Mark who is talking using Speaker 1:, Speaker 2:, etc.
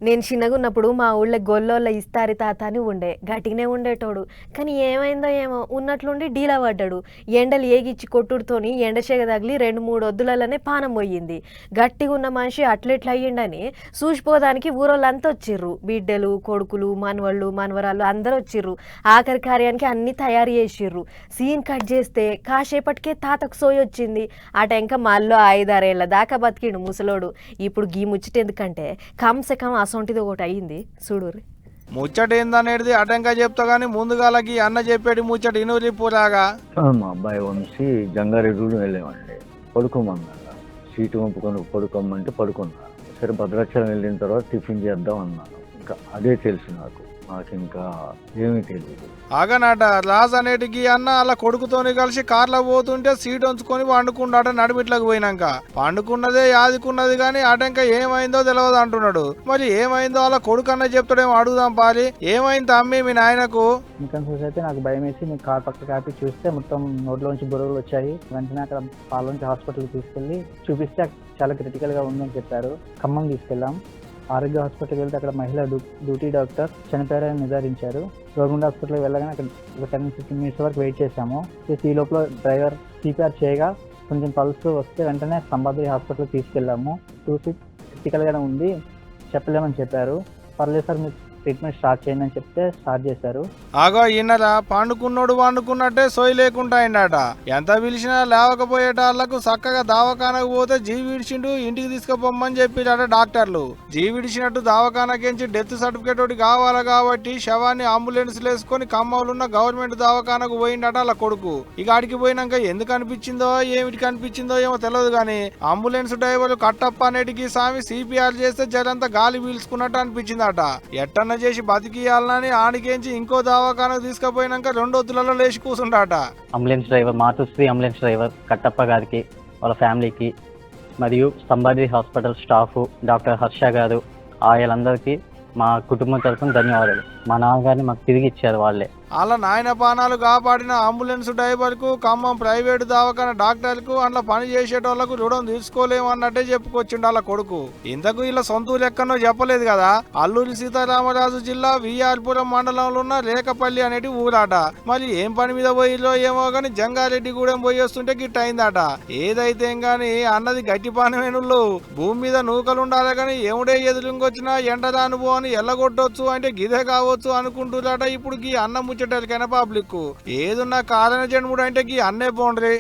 Speaker 1: నేను చిన్నగున్నప్పుడు మా ఊళ్ళో గొల్లోళ్ళ ఇస్తారి తాత అని ఉండే గట్టిగానే ఉండేటోడు. కానీ ఏమైందో ఏమో ఉన్నట్లుండి డీలా పడ్డాడు. ఎండలు ఏగిచ్చి కొట్టుడుతోని ఎండసేగ తగిలి 2-3 ఒద్దులలోనే పానం పోయింది. గట్టిగా ఉన్న మనిషి అట్లెట్లా అయ్యిండని చూసిపోదానికి ఊరోళ్ళంతా వచ్చిర్రు. బిడ్డలు, కొడుకులు, మనవళ్ళు, మనవరాళ్ళు అందరూ వచ్చిర్రు. ఆఖరి కార్యానికి అన్నీ తయారు చేసిర్రు. సీన్ కట్ చేస్తే కాసేపటికే తాతకు సోయి వచ్చింది. ఆ టెంక మళ్ళీ 5-6 ఏళ్ళ దాకా బతికిండు ముసలోడు. ఇప్పుడు గీ ముచ్చట ఎందుకంటే కమ్సే కమ్ అసొంటిది ఒకటి అయ్యింది చూడుర్రి.
Speaker 2: ముచ్చట ఏందనేది అటంగా చెప్తా గానీ ముందుగాలకి అన్న చెప్పేది ముచ్చట ఇనురి పూరాగా.
Speaker 3: మా అబ్బాయి వంశీ జంగారెడ్డి వెళ్ళామండి. పడుకోమన్నారు, సీటు పంపుకొని పడుకోమంటే పడుకున్నా. సరే భద్రాచలం వెళ్ళిన తర్వాత టిఫిన్ చేద్దాం అన్నాను. ఇంకా అదే తెలుసు నాకు ఇంకా ఏమీ తెలియదు.
Speaker 2: ఆగనాట రాజ్ అనేటికి అన్న అలా కొడుకుతోని కలిసి కార్లో పోతుంటే సీట్ ఉంచుకొని పండుకున్నాడ. నడిమిట్లకు పోయినాక పండుకున్నదే యాదికున్నది కానీ అటంక ఏమైందో తెలియదు అంటున్నాడు. మరి ఏమైందో అలా కొడుకు అన్న చెప్తాడేమో అడుగుదాం పాలి. ఏమైంది అమ్మి మీ నాయనకు?
Speaker 4: ఇంకా చూసైతే నాకు భయం వేసి నేను కార్ పక్క కాపి చూస్తే మొత్తం నోట్లోంచి బుర్రలు వచ్చాయి. వెంటనే అక్కడ పాలోంచి హాస్పిటల్కి తీసుకెళ్లి చూపిస్తే చాలా క్రిటికల్ గా ఉందని చెప్పారు. ఖమ్మం తీసుకెళ్ళాం. ఆరోగ్య హాస్పిటల్కి వెళ్తే అక్కడ మహిళా డ్యూటీ డాక్టర్ చనిపోయారని నిర్ధారించారు. గవర్నమెంట్ హాస్పిటల్కి వెళ్ళగానే అక్కడ ఒక 10-15 మినిట్స్ వరకు వెయిట్ చేశాము. ఈ లోపల డ్రైవర్ సిపిఆర్ చేయగా కొంచెం పల్స్ వస్తే వెంటనే సంబాద్రి హాస్పిటల్కి తీసుకెళ్ళాము. చూసి క్రిటికల్గానే ఉంది, చెప్పలేమని చెప్పారు. పర్లేదు సార్ మీరు ట్రీట్మెంట్ స్టార్ట్ చేయండి అని చెప్తే స్టార్ట్ చేశారు.
Speaker 2: ఆగో ఈయనరా పండుకున్నోడు పండుకున్నట్టే సోయి లేకుండా అయిందట. ఎంత పిలిచినా లేవకపోయేటాళ్లకు చక్కగా దవాఖానకు పోతే జీవిడిచిండు ఇంటికి తీసుకుపోమ్మని చెప్పిరట డాక్టర్లు. జీవిడిచినట్టు దవాఖానకించి డెత్ సర్టిఫికేట్ ఒకటి కావాలి కాబట్టి శవాన్ని అంబులెన్స్ వేసుకొని ఖమ్మంలో గవర్నమెంట్ దవాఖానకు పోయిండట అలా కొడుకు. ఇక ఆడికి పోయినాక ఎందుకు అనిపించిందో ఏమిటికి అనిపించిందో ఏమో తెలియదు గానీ అంబులెన్స్ డ్రైవర్ కట్టప్ప అనేటికి సామి సిపిఆర్ చేస్తే జరంతా గాలి పీల్చుకున్నట్టు అనిపించిందట. ఎట్టన్న చేసి బతికియాలని ఆడికేంచి ఇంకో దవాఖానకు తీసుకుపోయినాక 2 ఒత్తులలో లేచి కూర్చుంటాట.
Speaker 4: Ambulance driver Matrusri ambulance driver Kattappa గారికి, వాళ్ళ ఫ్యామిలీకి, మరియు Sambadri hospital staff doctor Harsha గారు, ఆయలందరికీ మా కుటుంబం తరఫున ధన్యవాదాలు. మా నాన్నగారిని మాకు తిరిగి ఇచ్చారు వాళ్ళే.
Speaker 2: అలా నాయన పానాలు కాపాడిన అంబులెన్స్ డ్రైవర్ కు, ఖమ్మం ప్రైవేటు దవాఖాన డాక్టర్ కు, అందులో పని చేసేటోళ్లకు రుణం తీసుకోలేమన్నట్టే చెప్పుకొచ్చిండు అలా కొడుకు. ఇంతకు ఇలా సొంతూరు ఎక్కడో చెప్పలేదు కదా. అల్లూరి సీతారామరాజు జిల్లా విఆర్పురం మండలంలో ఉన్న రేకపల్లి అనేటి ఊరాట. మరి ఏం పని మీద పోయిలో ఏమో గాని జంగారెడ్డి గూడెం పోయి వస్తుంటే గిట్ట అయిందట. ఏదైతే గాని అన్నది గట్టి పానమేనుళ్ళు. భూమి మీద నూకలుండాలి గాని ఎముడే ఎదురుకొచ్చినా ఎండరాను పో అని ఎల్లగొట్టొచ్చు అంటే గిదే కావచ్చు అనుకుంటున్నారట. ఇప్పుడు గీ అన్న ముచ్చటలకైనా పబ్లిక్ ఏదున్నా కారణ జన్ముడు అంటే గీ అన్నే పోండ్రి.